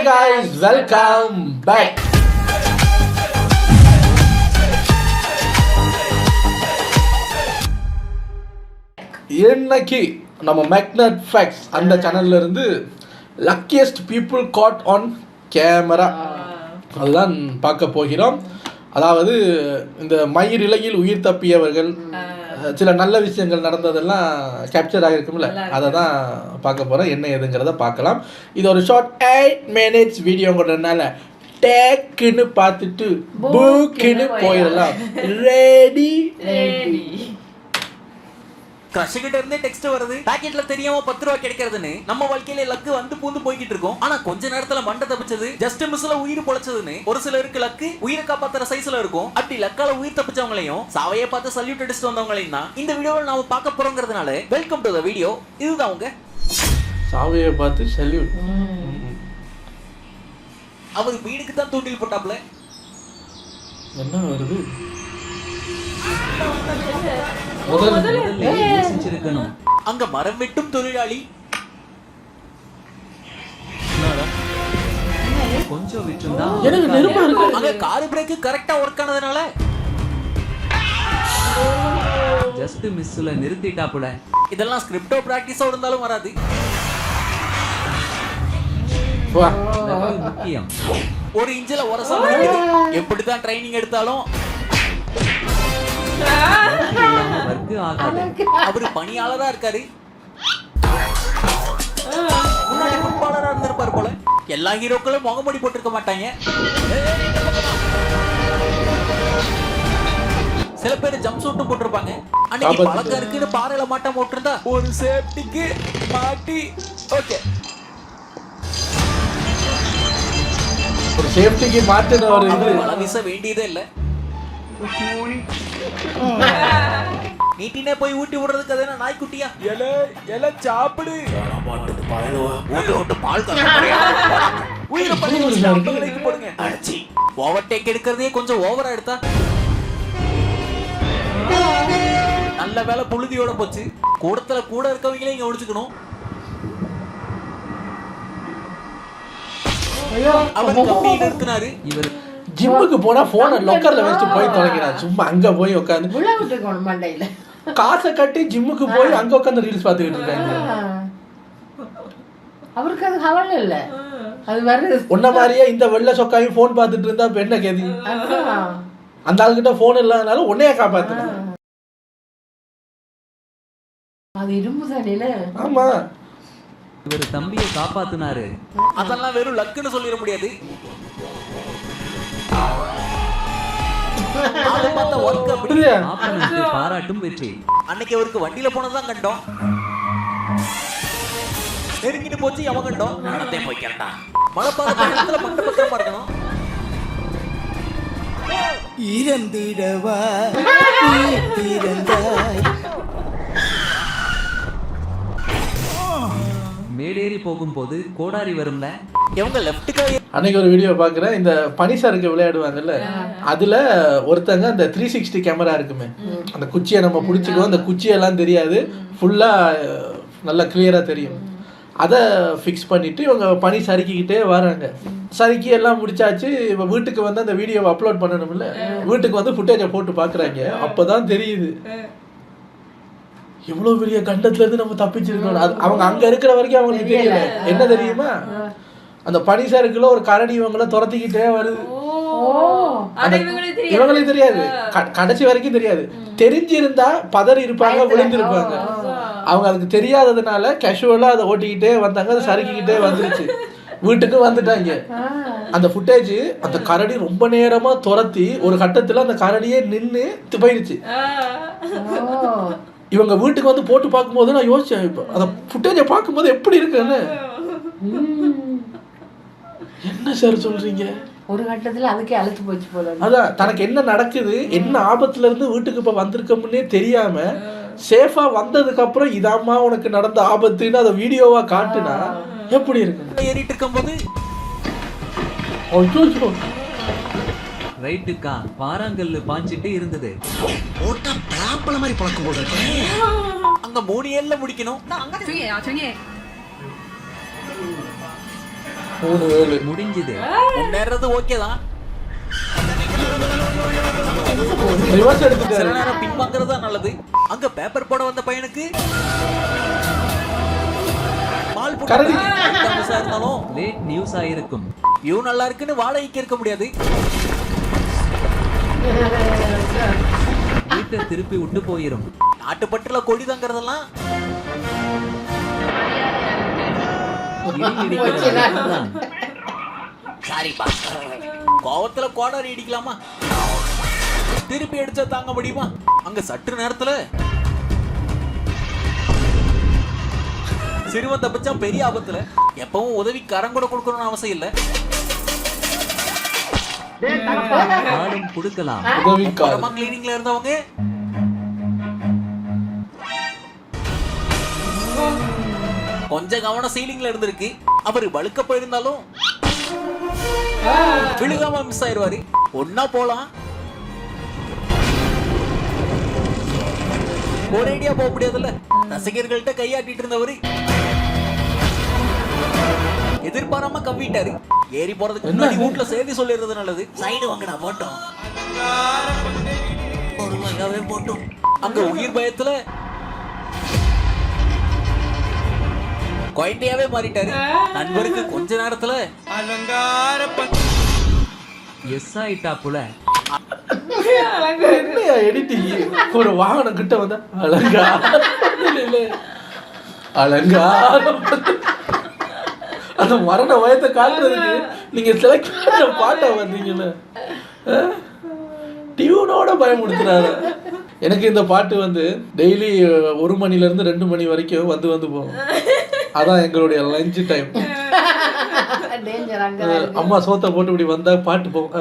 guys, welcome back. இன்னைக்கு நம்ம magnet facts அந்த சேனல்ல இருந்து luckiest people caught on camera அதுதான் பார்க்க போகிறோம். அதாவது இந்த மயிர் இலையில் உயிர் தப்பியவர்கள் சில நல்ல விஷயங்கள் நடந்ததெல்லாம் கேப்சர் ஆகிருக்கும்ல, அதை தான் பார்க்க போகிறோம். என்ன ஏதுங்கிறத பார்க்கலாம். இது ஒரு ஷார்ட் 8 minutes வீடியோங்கிறதுனால டேக்குன்னு பார்த்துட்டு புக்குன்னு போயிடலாம். ரெடி கிட்ட இருந்தே டெக்ஸ்ட் வருது, பாக்கெட்ல தெரியாம 10 ரூபாய் கிடைக்கிறதுன்னு. நம்ம வாழ்க்கையில லக்கு வந்து பூந்து போய்கிட்டு இருக்கோம். ஆனா கொஞ்ச நேரத்துல மண்டை தப்பிச்சது, ஜஸ்ட் மிஸ்ல உயிர் பொழைச்சதுன்னு ஒரு சிலருக்கு லக்கு உயிரை காப்பாத்துற சைஸ்ல இருக்கும். அப்படி லக்கால உயிர் தப்பிச்சவங்களையும் சாவையை பார்த்து சல்யூட் அடிச்சுட்டு வந்தவங்களையும் தான் இந்த வீடியோவில் நாம பார்க்க போறோங்கிறதுனால வெல்கம் டு த வீடியோ. இதுதான் அவங்க சாவையை பார்த்து சல்யூட். அவர் வீடுக்கு தான் தூண்டில் போட்டாப்ல. என்ன வருது? அங்க மரம் வெட்டும் தொழிலாளி கொஞ்சம் விட்டுருந்தா அங்க கார் பிரேக் கரெக்டா ஒர்க் ஆனதுனால ஜஸ்ட் மிஸ்ல நிறுத்திட்டாப்புல. இதெல்லாம் ஸ்கிரிப்டோ பிராக்டிஸா இருந்தாலும் வராது. முக்கியம் ஒரு இன்ச்சில உரசம் எப்படிதான் ட்ரைனிங் எடுத்தாலும் அவரு பணியாளரா இருக்காரு. முன்னாடி ஃபுட்பாலரா இருந்திருப்பாரு போல. எல்லா ஹீரோக்களும் முகமூடி போட்டிருக்க மாட்டாங்க. சில பேர் ஜம்ப் சூட்டும் போட்டிருப்பாங்க. அன்னைக்கு பழக்கம் இருக்குன்னு பாறையில மாட்டாம போட்டிருந்தா ஒரு சேஃப்டிக்கு மாட்டி ஓகே. ஒரு சேஃப்டிக்கு மாட்டுன ஒரு இது வலை வீச வேண்டியதே இல்லை. நீட்டினே போய் ஊட்டி விடுறதுக்கு அது என்ன நாய்க்குட்டியா? எல சாப்பிடு உயிரை பண்ணி போடுங்க. அடிச்சி ஓவர்டேக் எடுக்கிறதே கொஞ்சம் ஓவரா எடுத்தா. நல்ல வேலை புழுதியோட போச்சு. கூடத்துல கூட இருக்கவங்களே இங்க ஒழிச்சுக்கணும். அவர் கம்பி நிறுத்தினாரு. இவர் ஜிம்முக்கு போனா போனை லொக்கர்ல வச்சு போய் தொலைக்கிறான். சும்மா அங்க போய் உட்காந்து மண்டையில காசை கட்டி ஜிம்முக்கு போய் அங்க உட்காந்து ரீல்ஸ் பார்த்துக்கிட்டு இருக்காங்க. அவருக்கு அது கவலை இல்ல. அது வருது உன்ன மாதிரியே இந்த வெள்ளை சொக்காயும் போன் பார்த்துட்டு இருந்தா என்ன கேதி? அந்த ஆளுகிட்ட போன் இல்லாதனால உன்னைய காப்பாத்துன. அது இரும்பு தானே. ஆமா, இவர் தம்பியை காப்பாத்தினாரு. அதெல்லாம் வெறும் லக்குன்னு சொல்லிட முடியாது. பாராட்டும் வெற்றி. அன்னைக்கு அவருக்கு வண்டியில போனதான் கண்டோம். நெருங்கிட்டு போச்சு எவன் கண்டோம். நடந்தே போய் கேட்டா மழைப்பாத பக்கத்துல மண்ட பக்கமா இருக்கணும். இறந்திடவா மேலேறி போகும்போது கோடாரி வரும்ல. இவங்க லெஃப்ட்டுக்கு அன்னைக்கு ஒரு வீடியோ பார்க்குறேன். இந்த பனிசருக்கு விளையாடுவாங்கல்ல, அதில் ஒருத்தங்க அந்த 360 கேமரா இருக்குமே, அந்த குச்சியை நம்ம பிடிச்சிக்குவோம். அந்த குச்சியெல்லாம் தெரியாது, ஃபுல்லாக நல்லா கிளியராக தெரியும். அதை ஃபிக்ஸ் பண்ணிவிட்டு இவங்க பனி சறுக்கிக்கிட்டே வராங்க. சறுக்கி எல்லாம் முடிச்சாச்சு. இப்போ வீட்டுக்கு வந்து அந்த வீடியோவை அப்லோட் பண்ணணும்ல, வீட்டுக்கு வந்து ஃபுட்டேஜை போட்டு பார்க்குறாங்க. அப்போ தான் தெரியுது இவ்வளோ பெரிய கண்டத்துலேருந்து நம்ம தப்பிச்சிருக்கோம். அது அவங்க அங்கே இருக்கிற வரைக்கும் அவங்களுக்கு தெரியல. என்ன தெரியுமா, அந்த பனி சறுக்குல ஒரு கரடி இவங்கள துரத்திக்கிட்டே வருது. இவங்களுக்கு தெரியாது, கடைசி வரைக்கும் தெரியாது. தெரிஞ்சிருந்தா பதறி இருப்பாங்க, விழுந்திருப்பாங்க. அவங்க அதுக்கு தெரியாததுனால கேஷுவலா அதை ஓட்டிக்கிட்டே வந்தாங்க. அதை சறுக்கிக்கிட்டே வந்துருச்சு. வீட்டுக்கு வந்துட்டாங்க. அந்த ஃபுட்டேஜ் அந்த கரடி ரொம்ப நேரமா துரத்தி ஒரு கட்டத்துல அந்த கரடியே நின்று போயிடுச்சு. இவங்க வீட்டுக்கு வந்து போட்டு பார்க்கும்போது நான் யோசிச்சேன், இப்போ அந்த ஃபுட்டேஜை பார்க்கும்போது எப்படி இருக்குன்னு. என்ன சார் சொல்றீங்க? ஒரு கட்டத்துல அதுக்கே அழுத்து போச்சு போல. அதான் தனக்கு என்ன நடக்குது, என்ன ஆபத்துல இருந்து வீட்டுக்கு இப்ப வந்திருக்கோம்னே தெரியாம சேஃபா வந்ததுக்கு அப்புறம் இதாம்மா உனக்கு நடந்த ஆபத்துன்னு அதை வீடியோவா காட்டுனா எப்படி இருக்கு? ஏறிட்டு இருக்கும்போது ரைட்டுக்கா பாறாங்கல்லு பாஞ்சிட்டு இருந்தது. ஓட்டா பிளாப்பல மாதிரி பழக்கம் போல இருக்கு. அங்க 3 ஏல்ல முடிக்கணும். 3 வேலு முடிஞ்சது. முன்னேறது ஓகே தான். ரிவர்ஸ் சில எடுத்துட்டாரு. நேரம் பின்வாங்கிறது தான் நல்லது. அங்க பேப்பர் போட வந்த பையனுக்கு மால் போட்டு கரடி. மிஸ்ஸா இருந்தாலும் லேட் நியூஸ் ஆயிருக்கும். வியூ நல்லா இருக்குன்னு வாடகைக்கு இருக்க முடியாது. வீட்டை திருப்பி விட்டு போயிரும். நாட்டுப்பட்டுல கொடி தங்கறதெல்லாம் சாரிப்பா, கோவத்துல கோடாரி இடிக்கலாமா? திருப்பி அடிச்சா தாங்க முடியுமா? அங்க சற்று நேரத்துல சிறுவன் தப்பிச்சா பெரிய ஆபத்துல. எப்பவும் உதவி கரம் கூட கொடுக்கணும்னு அவசியம் இல்ல. கொடுக்கலாம். உதவிக்காரர். கிளீனிங்ல இருந்தவங்க கொஞ்சம் கவனம் சீலிங்ல இருந்திருக்கு. அவரு வழுக்க போயிருந்தாலும் விழுகாம மிஸ் ஆயிருவாரு. ஒன்னா போலாம். ஒரேடியா போக முடியாதுல்ல. ரசிகர்கள்ட்ட கையாட்டிட்டு இருந்தவரு எதிர்பாராம கவ்விட்டாரு. ஏறி போறதுக்கு முன்னாடி வீட்டுல செய்தி சொல்லிடுறது நல்லது. சைடு வாங்கடா போட்டோம். போட்டோம். அங்க உயிர் பயத்துல குழந்தையாவே மாறிட்டாரு. நண்பருக்கு கொஞ்ச நேரத்துல எஸ் ஆயிட்டாப்புல. என்னையா எடிட்டிங்? ஒரு வாகனம் கிட்ட வந்தா அலங்காரம் அலங்காரம். அந்த மரண வயத்தை காட்டுறதுக்கு நீங்க செலக்ட் பண்ண பாட்டா வந்தீங்கன்னு டியூனோட பயமுடுத்துறாரு. எனக்கு இந்த பாட்டு வந்து டெய்லி 1 மணிலேருந்து 2 மணி வரைக்கும் வந்து போகும். அதான் எங்களுடைய லஞ்ச் டைம். அம்மா சோத்தை போட்டு இப்படி வந்தா பாட்டு போகும்.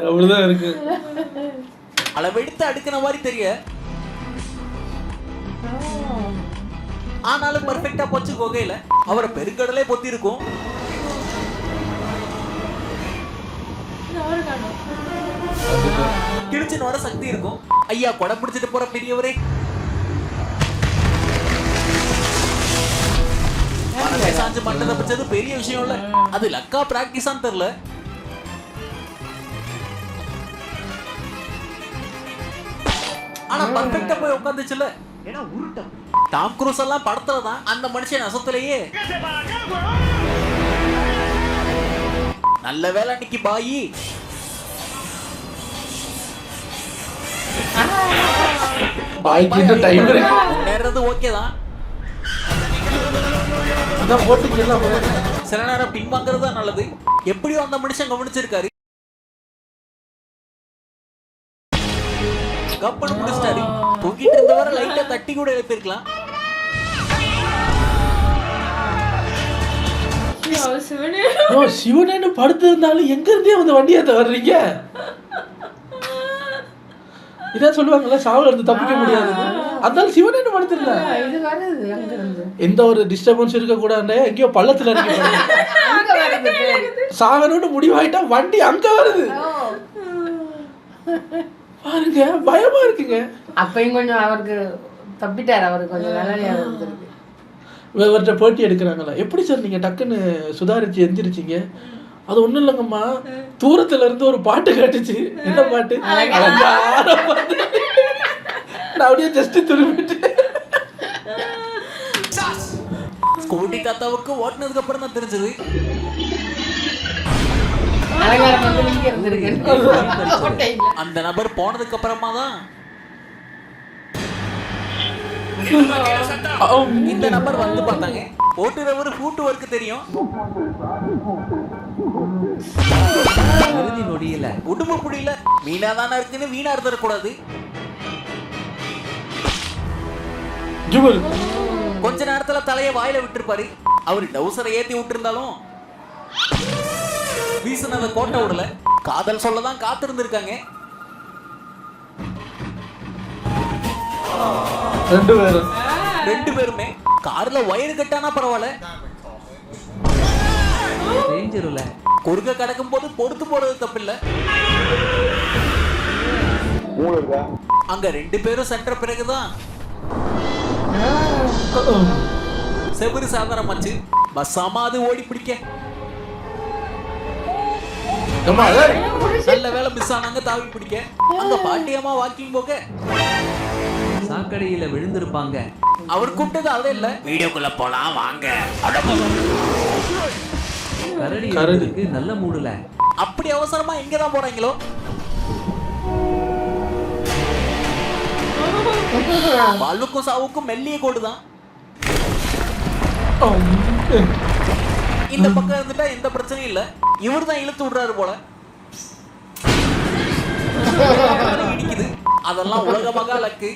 அப்படிதான் இருக்கு. அளவெடுத்து அடுக்கின மாதிரி தெரிய, ஆனாலும் பர்ஃபெக்ட்டா போச்சு. கோகையில அவரை பெருங்கடலே பொத்தி இருக்கும். கிழிச்சுன்னு வர சக்தி இருக்கும். ஐயா கொடை பிடிச்சிட்டு போற பெரியவரே. சாஞ்சு மண்டை தப்பிச்சது பெரிய விஷயம் இல்ல. அது லக்கா பிராக்டிஸான்னு தெரியல. ஆனா பர்ஃபெக்ட்டா போய் உட்காந்துச்சுல. டாம் க்ரூஸ் எல்லாம் படத்துல தான் அந்த மனுஷன் அசத்திலேயே. நல்ல வேலை அன்னைக்கு பாயி டைம் இருக்கு. நேரது ஓகே தான். சில நேரம் பின்வாங்கிறது தான் நல்லது. எப்படியோ அந்த மனுஷன் கவனிச்சிருக்காரு. கப்பல் முடிச்சிட்டாரு. தூக்கிட்டு இருந்தவரை லைட்டா தட்டி கூட எழுப்பிருக்கலாம். சிவனேன்னு படுத்து இருந்தாலும் எங்க இருந்தே வந்து வண்டியாத்த வர்றீங்க? இதான் சொல்லுவாங்கல்ல, சாவுல இருந்து தப்பிக்க முடியாது. அதனால சிவனேன்னு படுத்துருந்தேன். எந்த ஒரு டிஸ்டர்பன்ஸ் இருக்க கூடாது. எங்கேயோ பள்ளத்துல இருக்கு. சாகணும்னு முடிவாயிட்டா வண்டி அங்க வருது. பாருங்க, பயமா இருக்குங்க. அப்பயும் கொஞ்சம் அவருக்கு தப்பிட்டார். அவருக்கு கொஞ்சம் நல்ல இவர்கிட்ட பேட்டி எடுக்கிறாங்களா, எப்படி சார் நீங்க டக்குன்னு சுதாரிச்சு எந்திரிச்சிங்க? அது ஒண்ணும் இல்லைங்கம்மா, தூரத்துல இருந்து ஒரு பாட்டு கேட்டுச்சு. என்ன பாட்டு? நான் அப்படியே ஜஸ்ட் திரும்பிட்டு. ஸ்கூட்டி தாத்தாவுக்கு ஓட்டுனதுக்கு அப்புறம் தான் தெரிஞ்சது. அந்த நபர் போனதுக்கு அப்புறமா தான் இந்த நபர் வந்து பார்த்தாங்க. ஓட்டுறவர் ஃபூட் ஒர்க் தெரியும். நொடியில உடம்பு புடியல. மீனா தானே இருக்குன்னு வீணா இருந்துடக்கூடாது. கொஞ்ச நேரத்துல தலைய வாயில விட்டுருப்பாரு. அவரு டவுசரை ஏத்தி விட்டுருந்தாலும் வீசுனத கோட்டை விடல. காதல் சொல்லதான் காத்திருந்திருக்காங்க. ரெண்டு பேருமே கார்ல வயிறு கட்டானா பரவாயில்ல. குறுக்க கடக்கும் போது பொறுத்து போறது தப்பில்ல. அங்க 2 பேரும் சென்ற பிறகுதான் செவரு சாதாரணமாச்சு. பஸ்ஸாமா அது ஓடி பிடிக்க. நல்ல வேலை மிஸ் ஆனாங்க தாவி பிடிக்க. அங்க பாட்டியம்மா வாக்கிங் போக சாக்கடையில விழுந்திருப்பாங்க. அவர் கூப்பிட்டது அதே இல்ல. வீடியோக்குள்ள போலாம் வாங்க. கரடி கரடிக்கு நல்ல மூடுல. அப்படி அவசரமா எங்க தான் போறாங்களோ? வாழ்வுக்கும் சாவுக்கும் மெல்லிய கோடுதான். இந்த பக்கம் இருந்துட்டா எந்த பிரச்சனையும் இல்ல. இவர் தான் இழுத்து விடுறாரு போல. இடிக்குது. அதெல்லாம் உலகமாக லக்கு.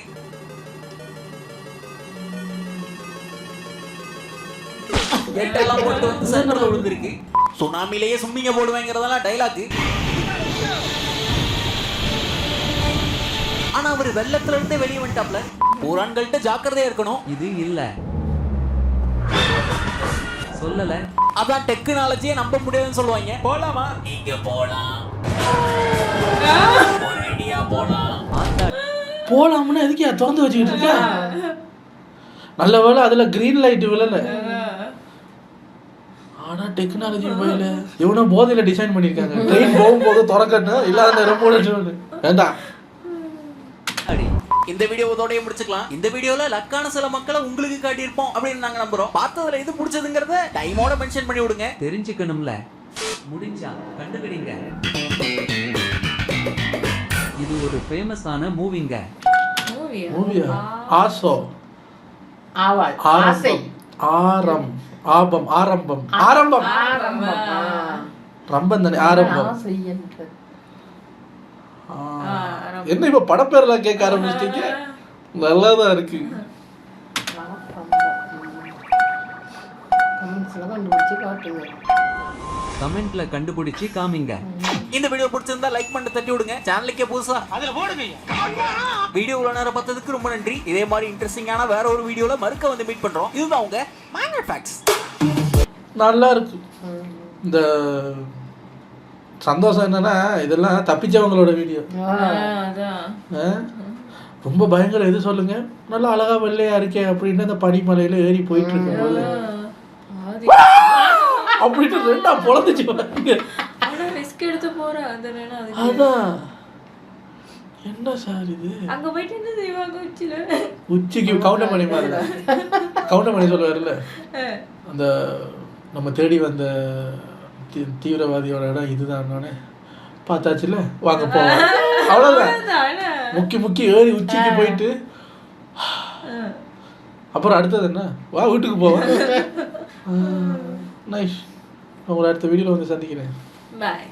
எட்டெல்லாம் கொண்டு வந்து சென்டர்ல விழுந்திருக்கு. சுனாமிலேயே சும்மிங்க போடுவேங்கிறதெல்லாம் டைலாக். ஆனா அவர் வெள்ளத்துல இருந்தே வெளியே வந்துட்டாப்ல. புறான்கள்ட்ட ஜாக்கிரதையா இருக்கணும். இது இல்ல சொல்லல. அதான் டெக்னாலஜியை நம்ப முடியாதுன்னு சொல்லுவாங்க. போலாமா? நீங்க போலாம். போலாம்னு எதுக்கு திறந்து வச்சுக்கிட்டு இருக்க? நல்ல வேலை அதுல கிரீன் லைட் விழல. ஆனா டெக்னாலஜி போயில இவனை போதையில டிசைன் பண்ணிருக்காங்க. ட்ரெயின் போகும்போது திறக்கணும், இல்லாத ரொம்ப வேண்டாம். இந்த வீடியோவோட முடிச்சுக்கலாம். இந்த வீடியோல லக்கான சில மக்களை உங்களுக்கு காட்டியிருப்போம் அப்படின்னு நாங்க நம்புறோம். பார்த்ததுல எது பிடிச்சதுங்கிறத டைமோட மென்ஷன் பண்ணி விடுங்க. தெரிஞ்சுக்கணும்ல, முடிஞ்சா கண்டுபிடிங்க. இது ஒரு ஃபேமஸான மூவிங்க. மூவியா? ஆசோ ஆவாள் ஆசை ஆரம் ஆபம் ஆரம்பம் ஆரம்பம் ரம்பம் தானே ஆரம்பம். என்ன இப்ப படப்பேர்லாம் கேட்க ஆரம்பிச்சிட்டீங்க? நல்லாதான் இருக்கு. கமெண்ட்ல கண்டுபிடிச்சு காமிங்க. இந்த வீடியோ பிடிச்சிருந்தா லைக் பண்ணி தட்டி விடுங்க. சேனலுக்கே புதுசா அதுல போடுங்க. வீடியோ இவ்வளவு நேரம் பார்த்ததுக்கு ரொம்ப நன்றி. இதே மாதிரி இன்ட்ரெஸ்டிங்கான வேற ஒரு வீடியோல மறுக்க வந்து மீட் பண்றோம். இதுதான் உங்க மேக்னட் ஃபேக்ட்ஸ். நல்லா இருக்கு. இந்த சந்தோஷம் என்னன்னா இதெல்லாம் தப்பிச்சவங்களோட வீடியோ. ரொம்ப பயங்கர எது சொல்லுங்க. நல்லா அழகா வெள்ளையா இருக்கேன் அப்படின்னு அந்த பனிமலையில ஏறி போயிட்டு இருக்கும்போது அப்படின்னு ரெண்டா பொழந்துச்சு. அதான் என்ன சார் இது? அங்க போயிட்டு என்ன செய்வாங்க? உச்சிக்கு கவுண்டமணி மாதிரி கவுண்டமணி சொல்லுவார்ல, அந்த நம்ம தேடி வந்த தீவிரவாதியோட இடம் இதுதான் பார்த்தாச்சுல, வாங்க போவோம். அவ்வளோதான். முக்கி ஏறி உச்சிக்கு போயிட்டு அப்புறம் அடுத்தது என்ன, வா வீட்டுக்கு போவோம். நைஸ். உங்களை அடுத்த வீடியோவில் வந்து சந்திக்கிறேன். பாய்.